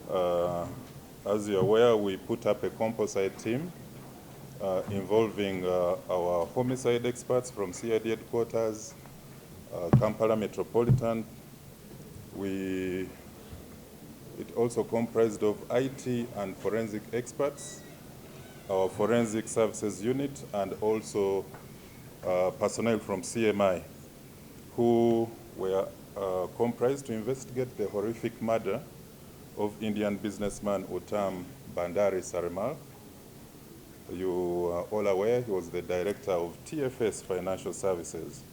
As you're aware, we put up a composite team involving our homicide experts from CID headquarters, Kampala Metropolitan. It also comprised of IT and forensic experts, our forensic services unit, and also personnel from CMI, who were comprised to investigate the horrific murder of Indian businessman Uttam Bhandari Sarimal. You are all aware he was the director of TFS Financial Services.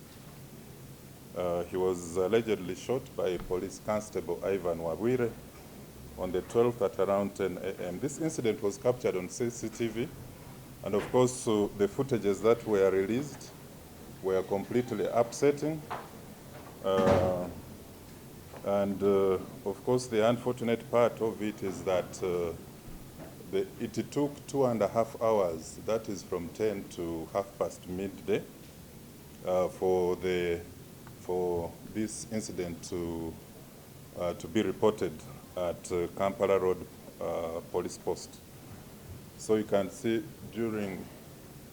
He was allegedly shot by a police constable, Ivan Wabwire, on the 12th at around 10 a.m. This incident was captured on CCTV, and of course, the footages that were released were completely upsetting. Of course, the unfortunate part of it is that it took 2.5 hours, that is from 10 to midday, for this incident to be reported at Kampala Road Police Post. So you can see during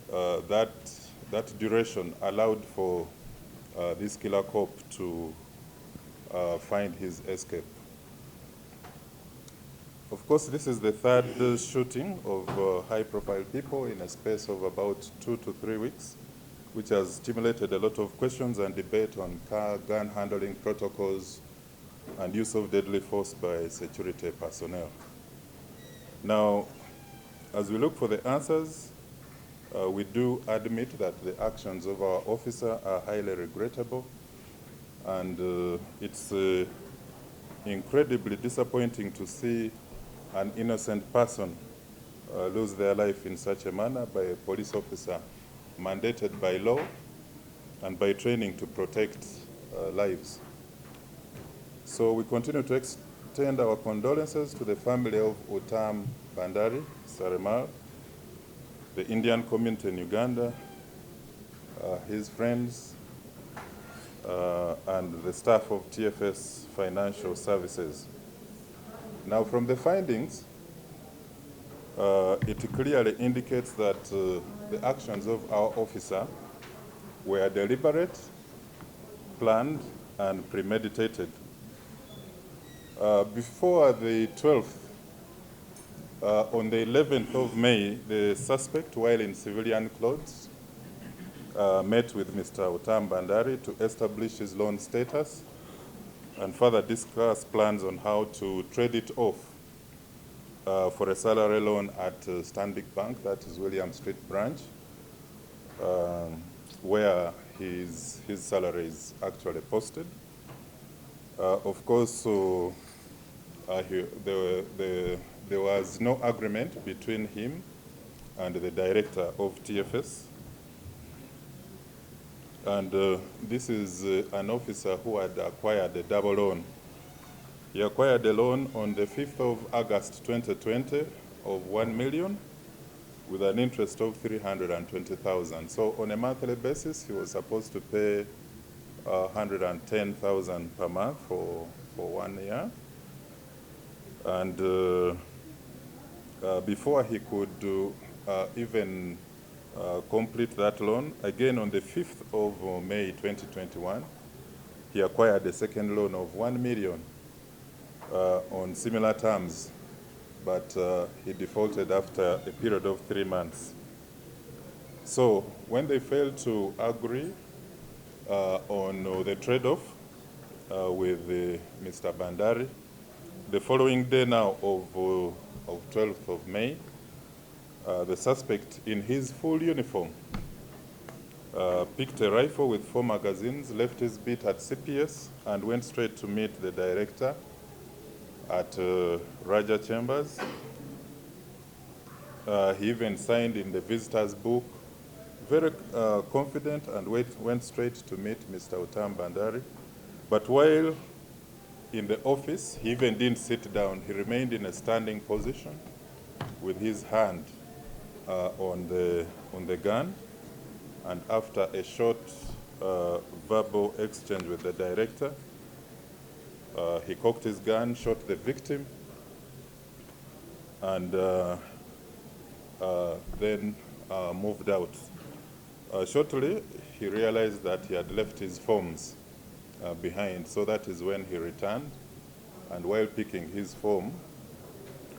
that duration allowed for this killer cop to find his escape. Of course, this is the third shooting of high-profile people in a space of about 2 to 3 weeks, which has stimulated a lot of questions and debate on gun handling protocols and use of deadly force by security personnel. Now, as we look for the answers, we do admit that the actions of our officer are highly regrettable, and it's incredibly disappointing to see an innocent person lose their life in such a manner by a police officer mandated by law and by training to protect lives. So we continue to extend our condolences to the family of Uttam Bhandari Sarimal, the Indian community in Uganda, his friends, and the staff of TFS Financial Services. Now, from the findings, it clearly indicates that the actions of our officer were deliberate, planned, and premeditated. Before the 12th, on the 11th of May, the suspect, while in civilian clothes, met with Mr. Uttam Bhandari to establish his loan status and further discuss plans on how to trade it off for a salary loan at Stanbic Bank, that is William Street branch, where his salary is actually posted. Of course, so there was no agreement between him and the director of TFS. And this is an officer who had acquired a double loan. He acquired a loan on the 5th of August 2020 of 1 million with an interest of 320,000. So on a monthly basis, he was supposed to pay 110,000 per month for 1 year. And before he could even complete that loan, again on the 5th of May 2021, he acquired a second loan of 1 million on similar terms, but he defaulted after a period of 3 months. So when they failed to agree on the trade-off with Mr. Bhandari, the following day now of 12th of May, the suspect in his full uniform picked a rifle with 4 magazines, left his beat at CPS, and went straight to meet the director at Raja Chambers. He even signed in the visitor's book, very confident, and went straight to meet Mr. Uttam Bhandari. But while in the office, he even didn't sit down. He remained in a standing position with his hand on the gun. And after a short verbal exchange with the director, he cocked his gun, shot the victim, and then moved out. Shortly, he realized that he had left his forms behind, so that is when he returned, and while picking his form,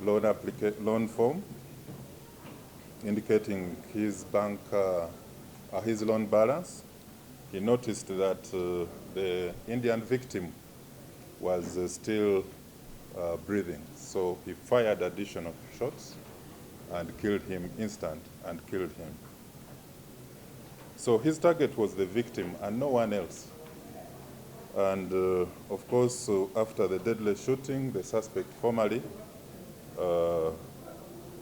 loan form, indicating his bank, his loan balance, he noticed that the Indian victim was still breathing. So he fired additional shots and killed him and killed him. So his target was the victim and no one else. And of course, after the deadly shooting, the suspect formally,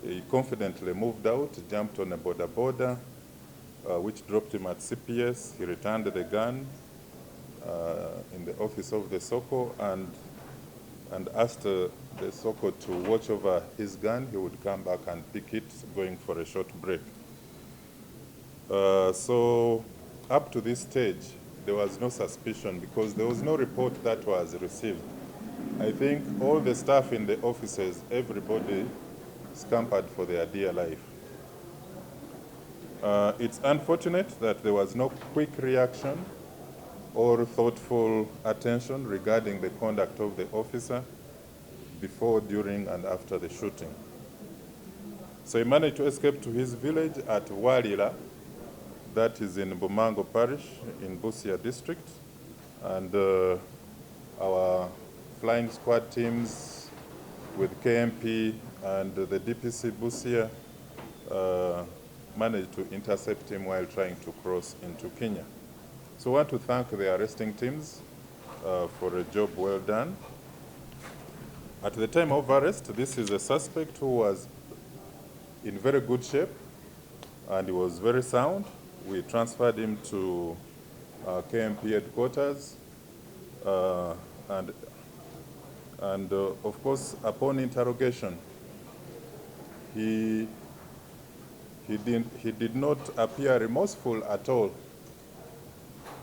he confidently moved out, jumped on a border, which dropped him at CPS. He returned the gun in the office of the SOCO and asked the SOCO to watch over his gun. He would come back and pick it, going for a short break. So up to this stage, there was no suspicion because there was no report that was received. I think all the staff in the offices, everybody scampered for their dear life. It's unfortunate that there was no quick reaction or thoughtful attention regarding the conduct of the officer before, during, and after the shooting. So he managed to escape to his village at Walira, that is in Bumango Parish in Busia district, and our flying squad teams with KMP and the DPC Busia managed to intercept him while trying to cross into Kenya. So I want to thank the arresting teams for a job well done. At the time of arrest, this is a suspect who was in very good shape and he was very sound. We transferred him to KMP headquarters and of course, upon interrogation, he did not appear remorseful at all,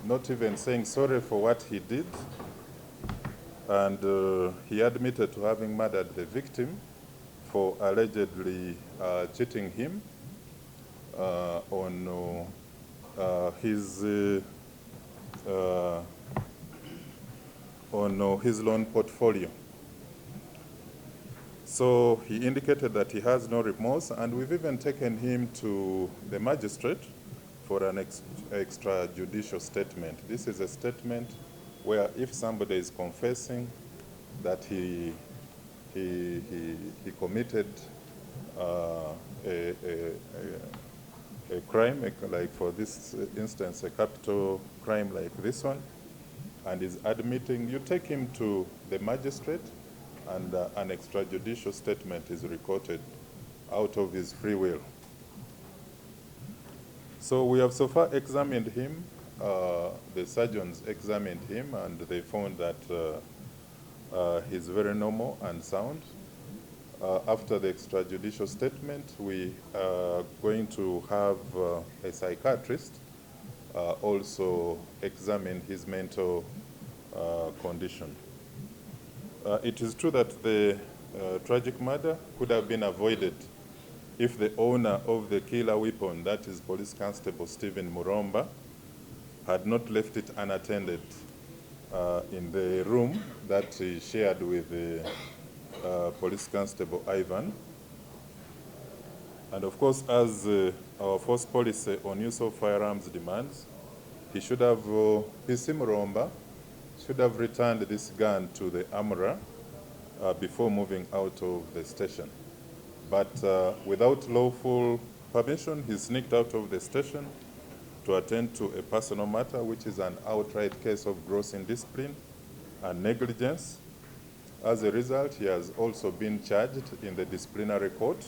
not even saying sorry for what he did. And he admitted to having murdered the victim for allegedly cheating him on his loan portfolio. So he indicated that he has no remorse, and we've even taken him to the magistrate for an extrajudicial statement. This is a statement where if somebody is confessing that he committed a crime, like for this instance, a capital crime like this one, and is admitting, you take him to the magistrate and an extrajudicial statement is recorded out of his free will. So we have so far examined him. The surgeons examined him and they found that he's very normal and sound. After the extrajudicial statement, we are going to have a psychiatrist also examine his mental condition. It is true that the tragic murder could have been avoided if the owner of the killer weapon, that is Police Constable Steven Mulomba, had not left it unattended in the room that he shared with the Police Constable Ivan. And of course, as our force policy on use of firearms demands, he should have, PC Mulomba should have returned this gun to the armorer before moving out of the station. But without lawful permission, he sneaked out of the station to attend to a personal matter, which is an outright case of gross indiscipline and negligence. As a result, he has also been charged in the disciplinary court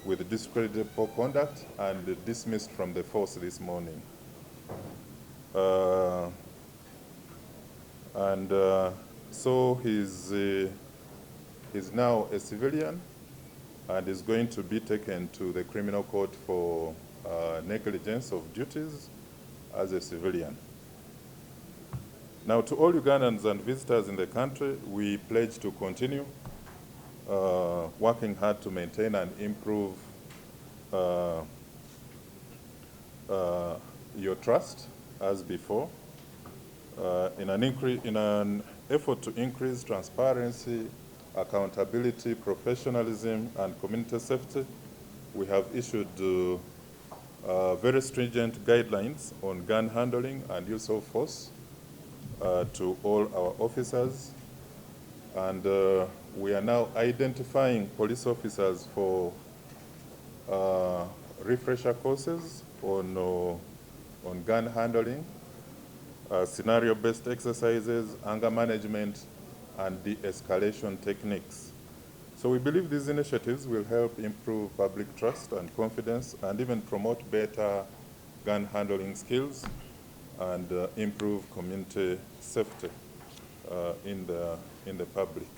with discreditable conduct and dismissed from the force this morning. So he's now a civilian and is going to be taken to the criminal court for negligence of duties as a civilian. Now, to all Ugandans and visitors in the country, we pledge to continue working hard to maintain and improve your trust as before. In an effort to increase transparency, accountability, professionalism, and community safety, we have issued very stringent guidelines on gun handling and use of force to all our officers. And we are now identifying police officers for refresher courses on gun handling, scenario-based exercises, anger management, and de-escalation techniques. So we believe these initiatives will help improve public trust and confidence and even promote better gun handling skills and improve community safety in the public.